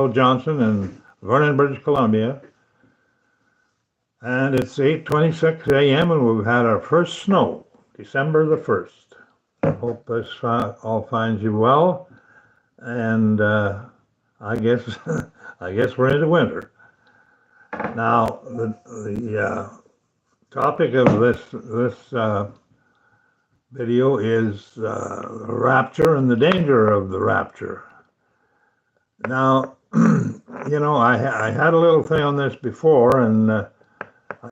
Johnson in Vernon, British Columbia, and it's 8:26 a.m. and we've had our first snow, December the 1st. I hope this all finds you well, and I guess I guess we're into winter. Now the topic of this video is rapture and the danger of the rapture. Now, I had a little thing on this before, and I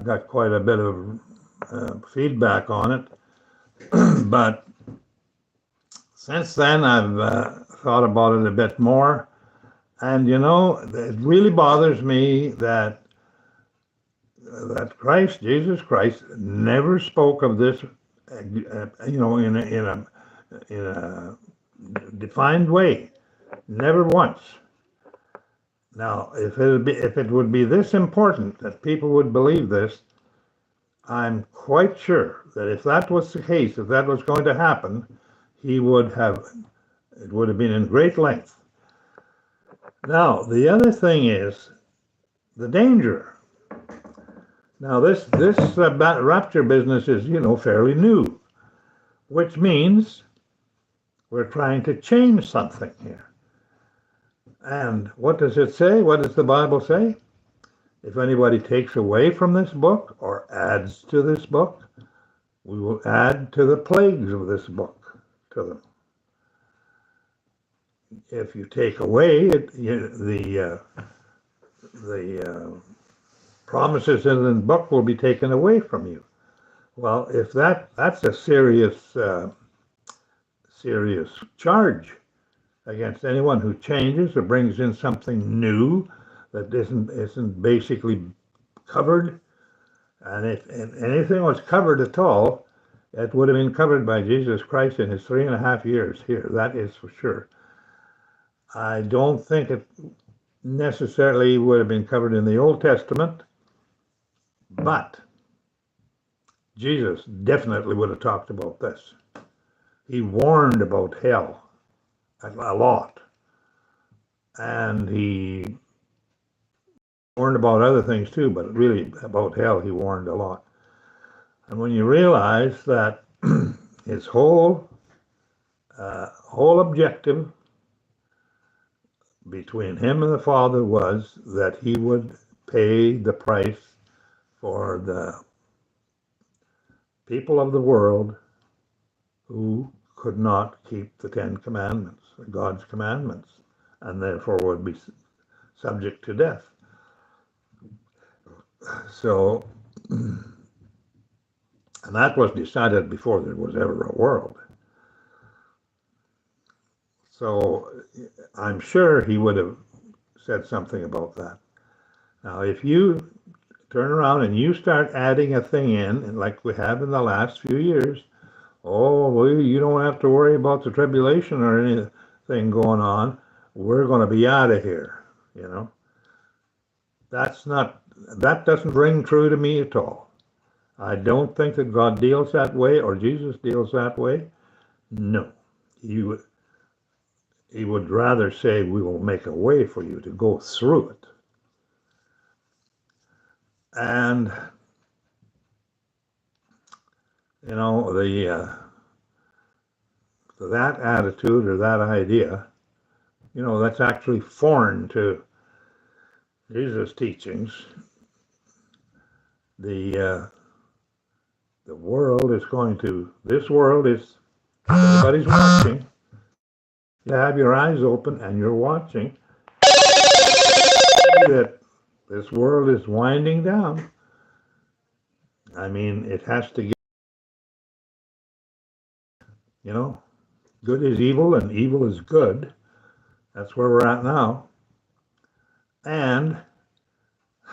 got quite a bit of feedback on it. But since then, I've thought about it a bit more. And, it really bothers me that Jesus Christ, never spoke of this, in a defined way. Never once. Now, if it would be this important that people would believe this, I'm quite sure that if that was the case, if that was going to happen, it would have been in great length. Now, the other thing is the danger. Now, this rapture business is, fairly new, which means we're trying to change something here. And what does it say? What does the Bible say? If anybody takes away from this book or adds to this book, we will add to the plagues of this book to them. If you take away the promises in the book will be taken away from you. Well, if that's a serious charge against anyone who changes or brings in something new that isn't basically covered. And if anything was covered at all, it would have been covered by Jesus Christ in his 3.5 years here. That is for sure. I don't think it necessarily would have been covered in the Old Testament, but Jesus definitely would have talked about this. He warned about hell a lot, and he warned about other things too, but really about hell he warned a lot. And when you realize that his whole objective between him and the Father was that he would pay the price for the people of the world who could not keep the Ten Commandments, God's commandments, and therefore would be subject to death. So, and that was decided before there was ever a world. So I'm sure he would have said something about that. Now, if you turn around and you start adding a thing in, like we have in the last few years, oh, well, you don't have to worry about the tribulation or anything going on. We're going to be out of here, That doesn't ring true to me at all. I don't think that God deals that way or Jesus deals that way. No. He would rather say, we will make a way for you to go through it. And, that attitude or that idea, that's actually foreign to Jesus' teachings. The world is this world is, everybody's watching. You have your eyes open and you're watching that this world is winding down. I mean, it has to get, good is evil and evil is good. That's where we're at now. And,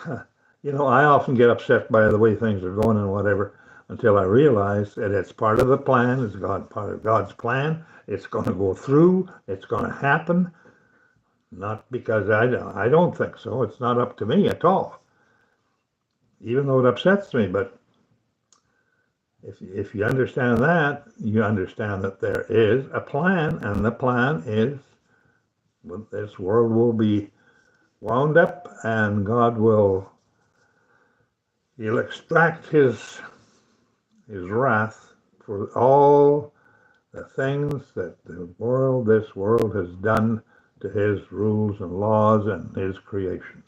I often get upset by the way things are going and whatever until I realize that it's part of the plan. It's part of God's plan. It's going to go through. It's going to happen. Not because I don't think so. It's not up to me at all. Even though it upsets me, but if you understand that, you understand that there is a plan, and the plan is this world will be wound up, and God will, he'll extract his wrath for all the things that this world has done to his rules and laws and his creation.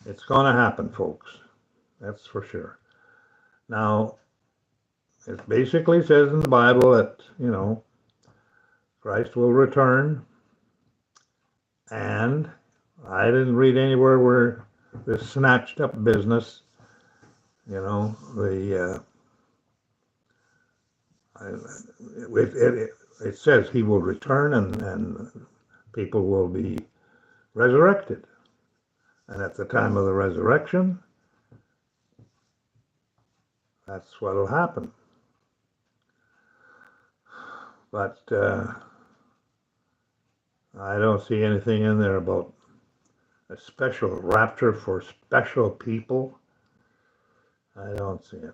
It's going to happen, folks. That's for sure. Now, it basically says in the Bible that, Christ will return, and I didn't read anywhere where this snatched up business, it says he will return and people will be resurrected. And at the time of the resurrection, that's what will happen. But I don't see anything in there about a special rapture for special people. I don't see it.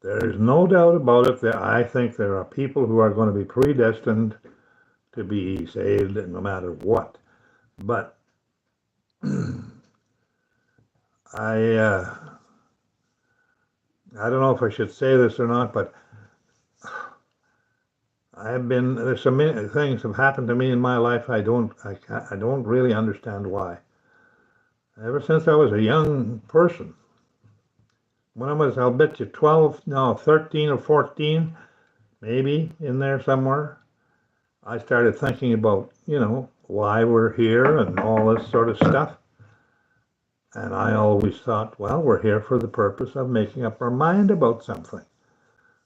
There is no doubt about it that I think there are people who are going to be predestined to be saved no matter what. But I don't know if I should say this or not, but there's so many things have happened to me in my life I don't really understand why. Ever since I was a young person, when I was, I'll bet you 13 or 14, maybe in there somewhere, I started thinking about, why we're here and all this sort of stuff. And I always thought, well, we're here for the purpose of making up our mind about something.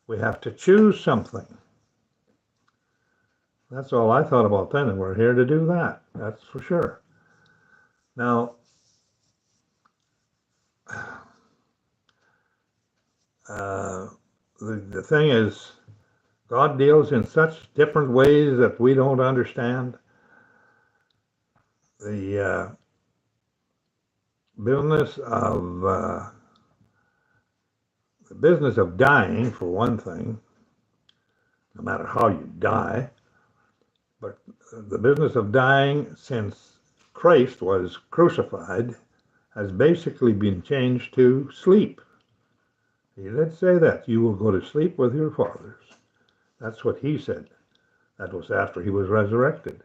We have to choose something. That's all I thought about then, and we're here to do that. That's for sure. Now, the thing is, God deals in such different ways that we don't understand. The business of dying, for one thing, no matter how you die, but the business of dying since Christ was crucified has basically been changed to sleep. He did say that you will go to sleep with your fathers. That's what he said. That was after he was resurrected.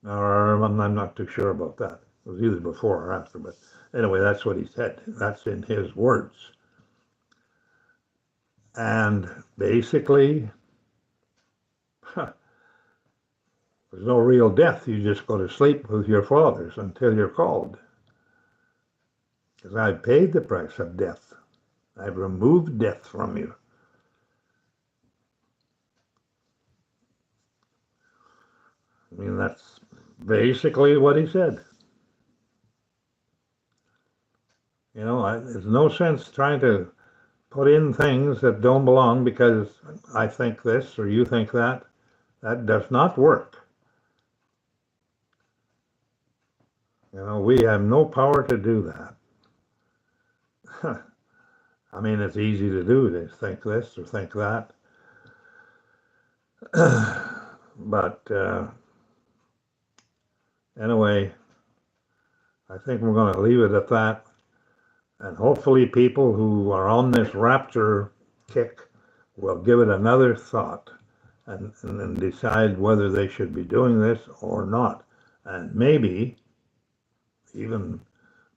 Or I'm not too sure about that. It was either before or after, but anyway, that's what he said. That's in his words. And basically, there's no real death. You just go to sleep with your fathers until you're called. Because I've paid the price of death. I've removed death from you. I mean, that's basically what he said. There's no sense trying to put in things that don't belong because I think this or you think that. That does not work. We have no power to do that. I mean, it's easy to do, to think this or think that. But anyway, I think we're going to leave it at that. And hopefully people who are on this rapture kick will give it another thought and then decide whether they should be doing this or not. And maybe even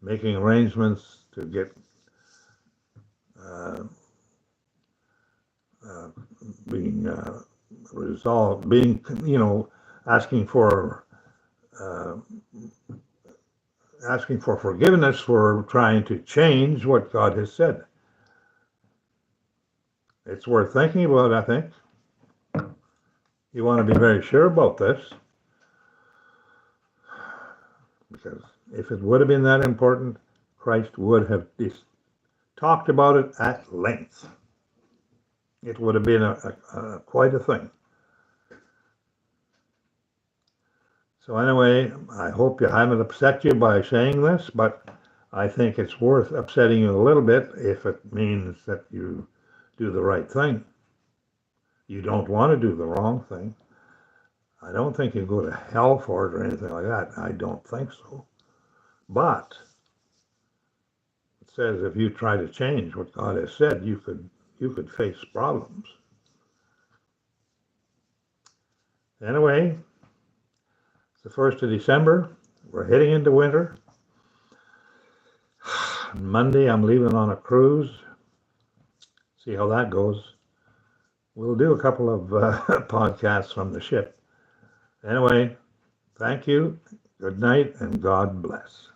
making arrangements to get being resolved, asking for forgiveness for trying to change what God has said. It's worth thinking about, I think. You want to be very sure about this, because if it would have been that important, Christ would have talked about it at length. It would have been quite a thing. So anyway, I hope I haven't upset you by saying this, but I think it's worth upsetting you a little bit if it means that you do the right thing. You don't want to do the wrong thing. I don't think you go to hell for it or anything like that. I don't think so. But it says if you try to change what God has said, you could face problems. Anyway, it's the 1st of December. We're heading into winter. Monday, I'm leaving on a cruise. See how that goes. We'll do a couple of podcasts from the ship. Anyway, thank you. Good night, and God bless.